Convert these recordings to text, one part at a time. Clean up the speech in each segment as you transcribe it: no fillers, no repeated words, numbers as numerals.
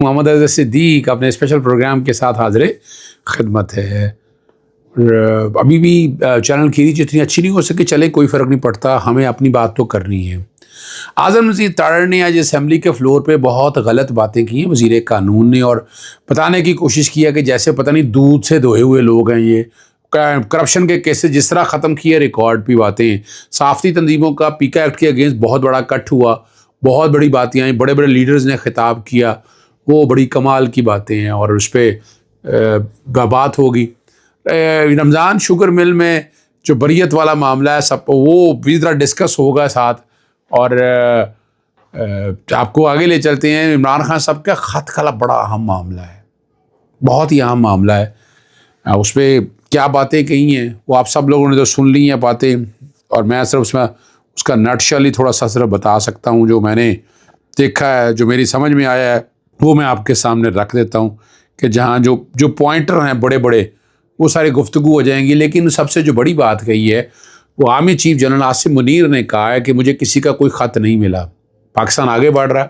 محمد اظہر صدیق اپنے special program کے ساتھ حاضر خدمت ہے. ابھی بھی چینل کی ریچ اتنی اچھی نہیں ہو سکی, چلے کوئی فرق نہیں پڑتا, ہمیں اپنی بات تو کرنی ہے. اعظم مزید تارڑ نے آج اسمبلی کے فلور پہ بہت غلط باتیں کی ہیں وزیر قانون نے, اور بتانے کی کوشش کیا کہ جیسے پتہ نہیں دودھ سے دھوئے ہوئے لوگ ہیں, یہ کرپشن کے کیسز جس طرح ختم کیے ریکارڈ پہ باتیں ہیں. صحافتی تنظیموں کا پیکا ایکٹ کے اگینسٹ بہت بڑا کٹ ہوا, بہت بڑی باتیں آئیں, بڑے بڑے لیڈرز نے خطاب کیا, وہ بڑی کمال کی باتیں ہیں اور اس پہ بات ہوگی. رمضان شوگر مل میں جو بریت والا معاملہ ہے سب وہ بھی طرح ڈسکس ہوگا ساتھ, اور آپ کو آگے لے چلتے ہیں. عمران خان صاحب کا خط خلا بڑا اہم معاملہ ہے, بہت ہی اہم معاملہ ہے. اس پہ کیا باتیں کہی ہیں وہ آپ سب لوگوں نے تو سن لی ہیں باتیں, اور میں صرف اس کا نٹ شل ہی تھوڑا سا صرف بتا سکتا ہوں. جو میں نے دیکھا ہے, جو میری سمجھ میں آیا ہے, وہ میں آپ کے سامنے رکھ دیتا ہوں کہ جہاں جو پوائنٹر ہیں بڑے بڑے وہ سارے گفتگو ہو جائیں گی. لیکن سب سے جو بڑی بات کہی ہے وہ army chief general Asim Munir نے کہا ہے کہ مجھے کسی کا کوئی خط نہیں ملا. پاکستان آگے بڑھ رہا ہے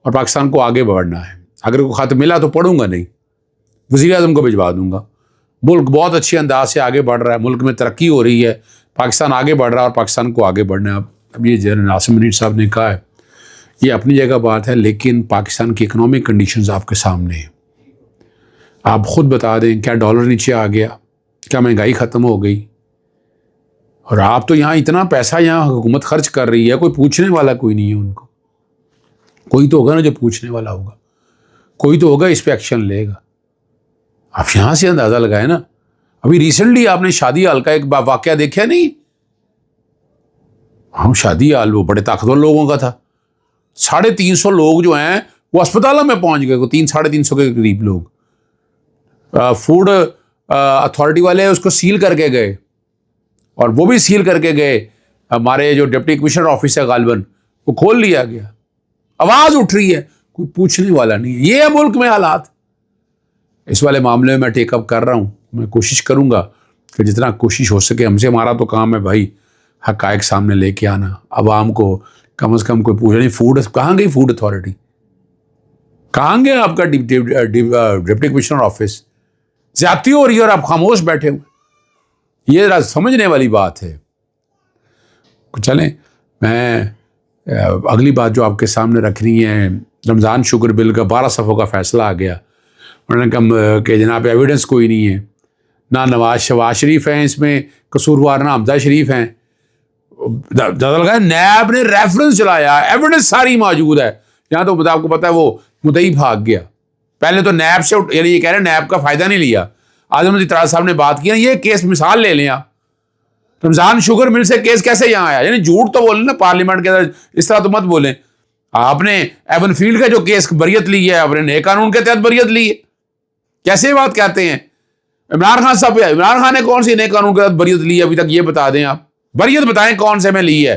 اور پاکستان کو آگے بڑھنا ہے. اگر کوئی خط ملا تو پڑھوں گا نہیں, وزیر اعظم کو بھجوا دوں گا. ملک بہت اچھے انداز سے آگے بڑھ رہا ہے, ملک میں ترقی ہو رہی ہے, پاکستان آگے بڑھ رہا ہے اور پاکستان کو آگے بڑھنا ہے. اب یہ جنرل آصم منیر صاحب نے کہا ہے, یہ اپنی جگہ بات ہے, لیکن پاکستان کی اکنامک کنڈیشنز آپ کے سامنے ہیں. آپ خود بتا دیں کیا ڈالر نیچے آ گیا, کیا مہنگائی ختم ہو گئی, اور آپ تو یہاں اتنا پیسہ یہاں حکومت خرچ کر رہی ہے, کوئی پوچھنے والا کوئی نہیں ہے ان کو. کوئی تو ہوگا نا جو پوچھنے والا ہوگا, کوئی تو ہوگا اس پہ ایکشن لے گا. آپ یہاں سے اندازہ لگائیں نا. ابھی ریسنٹلی آپ نے شادی ہال کا ایک واقعہ دیکھا نہیں؟ ہم شادی ہال وہ بڑے طاقتور لوگوں کا تھا, 350 لوگ جو ہیں وہ اسپتالوں میں پہنچ گئے, 350 کے قریب لوگ. فوڈ اتھارٹی والے اس کو سیل کر کے گئے, اور وہ بھی سیل کر کے گئے. ہمارے جو ڈپٹی کمشنر آفس ہے غالباً وہ کھول لیا گیا. آواز اٹھ رہی ہے, کوئی پوچھنے والا نہیں ہے. یہ ہے ملک میں حالات. اس والے معاملے میں ٹیک اپ کر رہا ہوں. میں کوشش کروں گا کہ جتنا کوشش ہو سکے, ہم سے ہمارا تو کام ہے بھائی حقائق سامنے لے کے آنا, عوام کو کم از کم کوئی پوچھ نہیں. فوڈ کہاں گئی فوڈ اتھارٹی, کہاں گیا آپ کا ڈپٹی کمشنر آفس؟ زیادتی ہو رہی ہے اور آپ خاموش بیٹھے ہوئے. یہ سمجھنے والی بات ہے. چلیں, میں اگلی بات جو آپ کے سامنے رکھ رہی ہے, رمضان شوگر بل کا 12 صفحوں کا فیصلہ آ گیا. انہوں نے کہا کہ جناب ایویڈنس کوئی نہیں ہے, نہ نواز شریف ہیں اس میں قصوروار, نہ حمزہ شریف ہیں. نیب نے ریفرنس چلایا, ایویڈنس ساری موجود ہے. یہاں تو آپ کو پتا ہے وہ مدعی بھاگ گیا. پہلے تو نیب سے یعنی یہ کہہ رہے ہیں نیب کا فائدہ نہیں لیا. اعظم اطراز صاحب نے بات کی, یہ کیس مثال لے لیں آپ. رمضان شوگر مل سے کیس کیسے یہاں آیا؟ یعنی جھوٹ تو بولیں نا پارلیمنٹ کے اندر, اس طرح تو مت بولیں. آپ نے ایون فیلڈ کا جو کیس بریت لی ہے, آپ نے نئے قانون کے تحت بریت لی ہے. کیسے بات کہتے ہیں؟ عمران خان صاحب, عمران خان نے کون سی نئے قانون کے تحت بریت لی ہے ابھی تک؟ یہ بتا دیں آپ, بریت بتائیں کون سے میں لی ہے.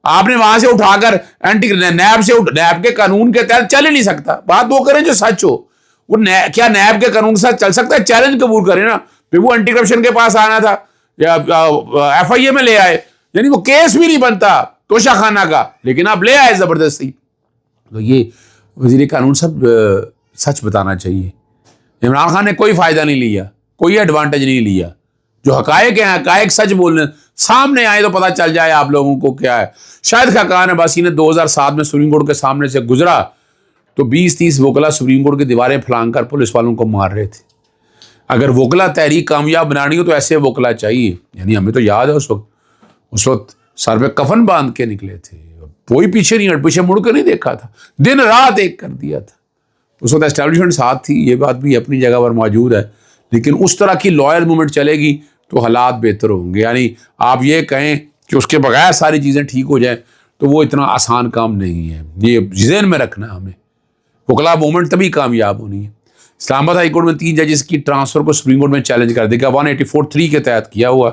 آپ نے وہاں سے اٹھا کر نیب کے قانون کے تحت چل ہی نہیں سکتا. بات وہ کریں جو سچ ہو. وہ کیا نیب کے قانون کے ساتھ چل سکتا ہے؟ چیلنج قبول کریں نا. پھر وہ اینٹی کرپشن کے پاس آنا تھا یا ایف آئی اے میں لے آئے, یعنی وہ کیس بھی نہیں بنتا توشہ خانہ کا, لیکن آپ لے آئے زبردستی. تو یہ وزیر قانون صاحب سچ بتانا چاہیے. عمران خان نے کوئی فائدہ نہیں لیا, کوئی ایڈوانٹیج نہیں لیا. جو حقائق ہیں, حقائق سچ بولنے سامنے آئے تو پتہ چل جائے آپ لوگوں کو کیا ہے. شاید خاقان عباسی نے 2007 میں سپریم کورٹ کے سامنے سے گزرا تو 20-30 وکلا سپریم کورٹ کی دیواریں پھلانگ کر پولیس والوں کو مار رہے تھے. اگر وکلا تحریک کامیاب بنانی ہو تو ایسے وکلا چاہیے. یعنی ہمیں تو یاد ہے اس وقت سر پہ کفن باندھ کے نکلے تھے, کوئی پیچھے نہیں, پیچھے مڑ کے نہیں دیکھا تھا, دن رات ایک کر دیا تھا. اس وقت اسٹیبلشمنٹ ساتھ تھی, یہ بات بھی اپنی جگہ پر موجود ہے. لیکن اس طرح کی لائر موومنٹ چلے گی تو حالات بہتر ہوں گے. یعنی آپ یہ کہیں کہ اس کے بغیر ساری چیزیں ٹھیک ہو جائیں تو وہ اتنا آسان کام نہیں ہے. یہ ذہن میں رکھنا ہے ہمیں. وکلا موومنٹ تبھی کامیاب ہونی ہے. اسلام آباد ہائی کورٹ میں 3 ججز کی ٹرانسفر کو سپریم کورٹ میں چیلنج کر دے گا. 184(3) کے تحت کیا ہوا.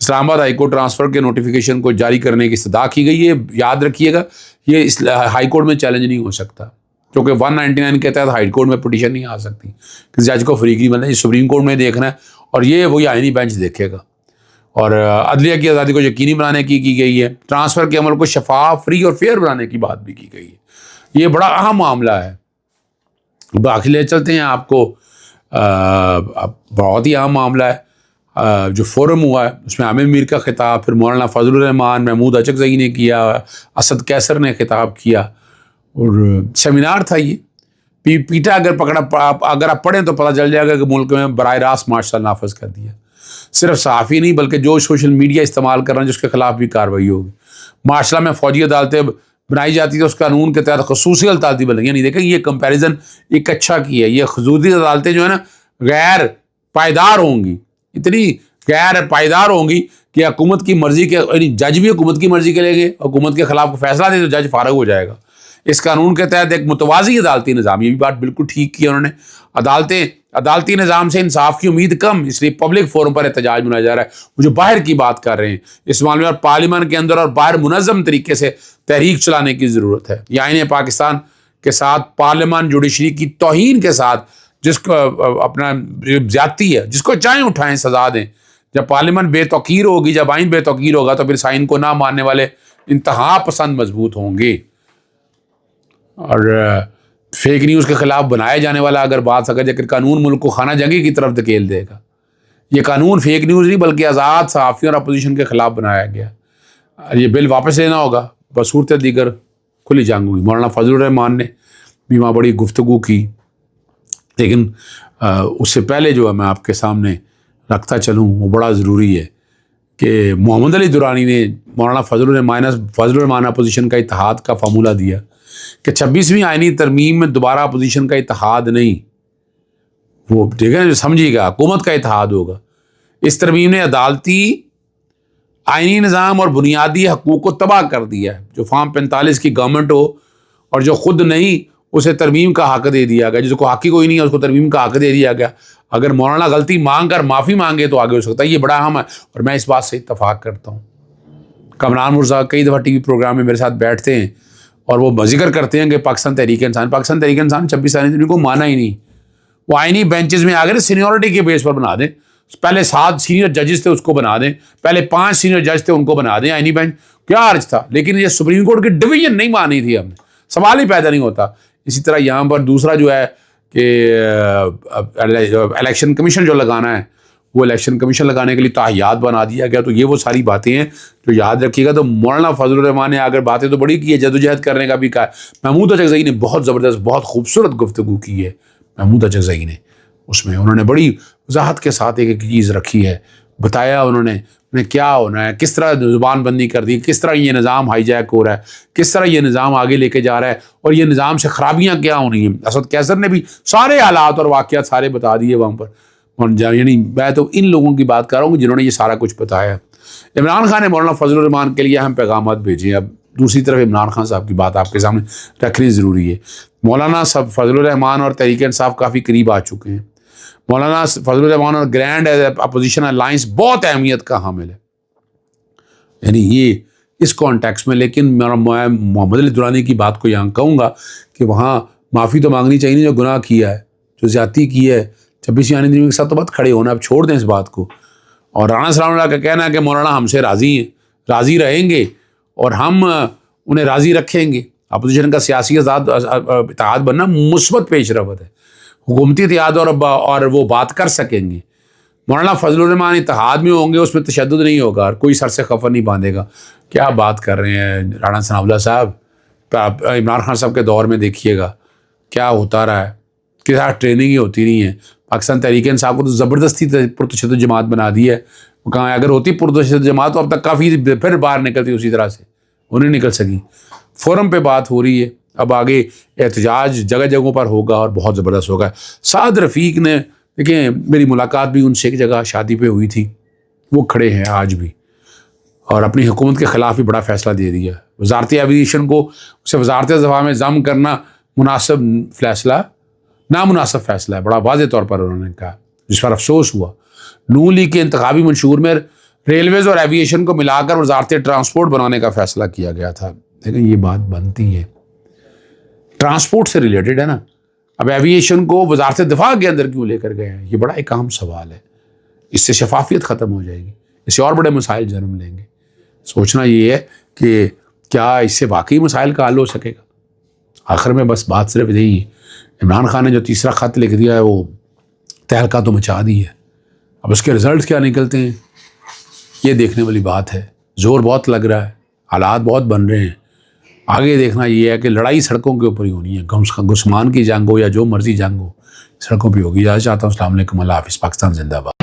اسلام آباد ہائی کورٹ ٹرانسفر کے نوٹیفیکیشن کو جاری کرنے کی استدعا کی گئی ہے. یاد رکھیے گا یہ ہائی کورٹ میں چیلنج نہیں ہو سکتا, کیونکہ 199 کے تحت ہائی کورٹ میں پٹیشن نہیں آ سکتی. کسی جج کو فریق نہیں بننا, یہ سپریم کورٹ میں دیکھنا ہے, اور یہ وہی آئینی بینچ دیکھے گا. اور عدلیہ کی آزادی کو یقینی بنانے کی گئی ہے. ٹرانسفر کے عمل کو شفاف, فری اور فیئر بنانے کی بات بھی کی گئی ہے. یہ بڑا اہم معاملہ ہے. باقی لے چلتے ہیں آپ کو بہت ہی اہم معاملہ ہے جو فورم ہوا ہے، اس میں عامر میر کا خطاب، پھر مولانا فضل الرحمان، محمود اچکزئی نے کیا، اسد کیسر نے خطاب کیا، اور سیمینار تھا یہ پیٹا اگر آپ پڑھیں تو پتہ چل جائے گا کہ ملک میں براہ راست مارشل لا نافذ کر دیا، صرف صحافی نہیں بلکہ جو سوشل میڈیا استعمال کر رہے ہیں جس کے خلاف بھی کارروائی ہوگی۔ مارشل میں فوجی عدالتیں بنائی جاتی ہے، اس قانون کے تحت خصوصی عدالتیں بنیں، یعنی دیکھیں یہ کمپیریزن ایک اچھا کی ہے، یہ خصوصی عدالتیں جو ہے نا غیر پائیدار ہوں گی، اتنی غیر پائیدار ہوں گی کہ حکومت کی مرضی کے، یعنی جج بھی حکومت کی مرضی کے لے گے، حکومت کے خلاف فیصلہ دے تو جج فارغ ہو جائے گا۔ اس قانون کے تحت ایک متوازی عدالتی نظام، یہ بھی بات بالکل ٹھیک کی انہوں نے۔ عدالتی نظام سے انصاف کی امید کم، اس لیے پبلک فورم پر احتجاج بنایا جا رہا ہے۔ وہ جو باہر کی بات کر رہے ہیں اس معاملے میں پارلیمان کے اندر اور باہر منظم طریقے سے تحریک چلانے کی ضرورت ہے۔ یہ آئین پاکستان کے ساتھ پارلیمان جوڈیشری کی توہین کے ساتھ جس کو اپنا زیادتی ہے، جس کو چاہیں اٹھائیں سزا دیں۔ جب پارلیمان بے توقیر ہوگی، جب آئین بے توقیر ہوگا تو پھر اس آئین کو نہ ماننے والے انتہا پسند مضبوط ہوں گے۔ اور فیک نیوز کے خلاف بنائے جانے والا اگر بات اگر جا کر قانون ملک کو خانہ جنگی کی طرف دھکیل دے گا۔ یہ قانون فیک نیوز نہیں بلکہ آزاد صحافیوں اور اپوزیشن کے خلاف بنایا گیا۔ یہ بل واپس لینا ہوگا، بصورت دیگر کھلی جنگ ہوگی۔ مولانا فضل الرحمان نے بھی وہاں بڑی گفتگو کی، لیکن اس سے پہلے جو ہے میں آپ کے سامنے رکھتا چلوں وہ بڑا ضروری ہے کہ محمد علی درانی نے مولانا فضل الرحمان اپوزیشن کا اتحاد کا فارمولہ دیا کہ 26ویں آئینی ترمیم میں دوبارہ اپوزیشن کا اتحاد نہیں، وہ ٹھیک ہے جو سمجھیے گا حکومت کا اتحاد ہوگا۔ اس ترمیم نے عدالتی آئینی نظام اور بنیادی حقوق کو تباہ کر دیا ہے۔ جو فارم 45 کی گورنمنٹ ہو اور جو خود نہیں اسے ترمیم کا حق دے دیا گیا، جس کو حق ہی کوئی نہیں ہے اس کو ترمیم کا حق دے دیا گیا۔ اگر مولانا غلطی مانگ کر معافی مانگے تو آگے ہو سکتا ہے، یہ بڑا اہم ہے اور میں اس بات سے اتفاق کرتا ہوں۔ کامران مرزا کئی دفعہ ٹی وی پروگرام میں میرے ساتھ بیٹھتے ہیں اور وہ ذکر کرتے ہیں کہ پاکستان تحریک انسان 26 آئینی کو مانا ہی نہیں، وہ آئینی بینچز میں آگے سینیورٹی کے بیس پر بنا دیں، پہلے 7 سینئر ججز تھے اس کو بنا دیں، پہلے 5 سینئر جج تھے ان کو بنا دیں آئینی بینچ، کیا عرض تھا؟ لیکن یہ سپریم کورٹ کی ڈویژن نہیں مانی تھی ہم نے، سوال ہی پیدا نہیں ہوتا۔ اسی طرح یہاں پر دوسرا جو ہے کہ الیکشن کمیشن جو لگانا ہے، وہ الیکشن کمیشن لگانے کے لیے تاحیات بنا دیا گیا۔ تو یہ وہ ساری باتیں ہیں جو یاد رکھیے گا۔ تو مولانا فضل الرحمان نے اگر باتیں تو بڑی کی ہے، جدوجہد کرنے کا بھی کہا ہے۔ محمود اچکزئی نے بہت زبردست بہت خوبصورت گفتگو کی ہے، محمود اچکزئی نے، اس میں انہوں نے بڑی وضاحت کے ساتھ ایک چیز رکھی ہے، بتایا انہوں نے کیا ہونا ہے، کس طرح زبان بندی کر دی، کس طرح یہ نظام ہائی جیک ہو رہا ہے، کس طرح یہ نظام آگے لے کے جا رہا ہے اور یہ نظام سے خرابیاں کیا ہونی ہیں۔ اسد کیسر نے بھی سارے حالات اور واقعات سارے بتا دیے وہاں پر، یعنی میں تو ان لوگوں کی بات کر رہا ہوں جنہوں نے یہ سارا کچھ بتایا۔ عمران خان نے مولانا فضل الرحمان کے لیے اہم پیغامات بھیجے۔ اب دوسری طرف عمران خان صاحب کی بات آپ کے سامنے رکھنی ضروری ہے۔ مولانا فضل الرحمان اور تحریک انصاف کافی قریب آ چکے ہیں۔ مولانا فضل الرحمان اور گرینڈ اپوزیشن الائنس بہت اہمیت کا حامل ہے، یعنی یہ اس کانٹیکس میں۔ لیکن میں محمد علی درانی کی بات کو یہاں کہوں گا کہ وہاں معافی تو مانگنی چاہیے جو گناہ کیا ہے، جو زیادتی کی ہے 26 آئینی ترمیم کے ساتھ، تو بات کھڑے ہونا، اب چھوڑ دیں اس بات کو۔ اور رانا سلام اللہ کا کہنا ہے کہ مولانا ہم سے راضی ہیں، راضی رہیں گے اور ہم انہیں راضی رکھیں گے۔ اپوزیشن کا سیاسی اتحاد بننا مثبت پیش رفت ہے، حکومتی اتحاد اور وہ بات کر سکیں گے۔ مولانا فضل الرحمان اتحاد میں ہوں گے، اس میں تشدد نہیں ہوگا اور کوئی سر سے خفر نہیں باندھے گا۔ کیا بات کر رہے ہیں رانا ثناء اللہ صاحب؟ عمران خان صاحب کے دور میں دیکھیے گا کیا ہوتا رہا ہے، کہ ساتھ ٹریننگ ہی ہوتی نہیں ہے۔ پاکستان تحریک انصاف کو تو زبردستی پرتشدد جماعت بنا دی ہے، وہ کہاں اگر ہوتی پرتشدد جماعت تو اب تک کافی پھر باہر نکلتی اسی طرح سے، انہیں نکل سکی۔ فورم پہ بات ہو رہی ہے، اب آگے احتجاج جگہ جگہوں پر ہوگا اور بہت زبردست ہوگا۔ سعد رفیق نے، دیکھیں میری ملاقات بھی ان سے ایک جگہ شادی پہ ہوئی تھی، وہ کھڑے ہیں آج بھی اور اپنی حکومت کے خلاف بھی بڑا فیصلہ دے دیا۔ وزارت ایویشن کو اسے وزارت دفاع میں ضم کرنا نامناسب فیصلہ ہے، بڑا واضح طور پر انہوں نے کہا، جس پر افسوس ہوا۔ نون لیگ کے انتخابی منشور میں ریلویز اور ایویشن کو ملا کر وزارت ٹرانسپورٹ بنانے کا فیصلہ کیا گیا تھا۔ لیکن یہ بات بنتی ہے، ٹرانسپورٹ سے ریلیٹڈ ہے نا، اب ایویشن کو وزارت دفاع کے اندر کیوں لے کر گئے ہیں؟ یہ بڑا ایک اہم سوال ہے۔ اس سے شفافیت ختم ہو جائے گی، اس سے اور بڑے مسائل جنم لیں گے۔ سوچنا یہ ہے کہ کیا اس سے واقعی مسائل کا حل ہو سکے گا؟ آخر میں بس بات صرف یہی ہے، عمران خان نے جو تیسرا خط لکھ دیا ہے وہ تہلکہ تو مچا دی ہے. اب اس کے رزلٹس کیا نکلتے ہیں یہ دیکھنے والی بات ہے. زور بہت لگ رہا ہے, حالات بہت بن رہے ہیں. آگے دیکھنا یہ ہے کہ لڑائی سڑکوں کے اوپر ہی ہونی ہے, گسمان کی جنگ ہو یا جو مرضی جنگ ہو, سڑکوں پہ ہوگی. اجازت چاہتا ہوں. السلام علیکم, اللہ حافظ. پاکستان زندہ باد.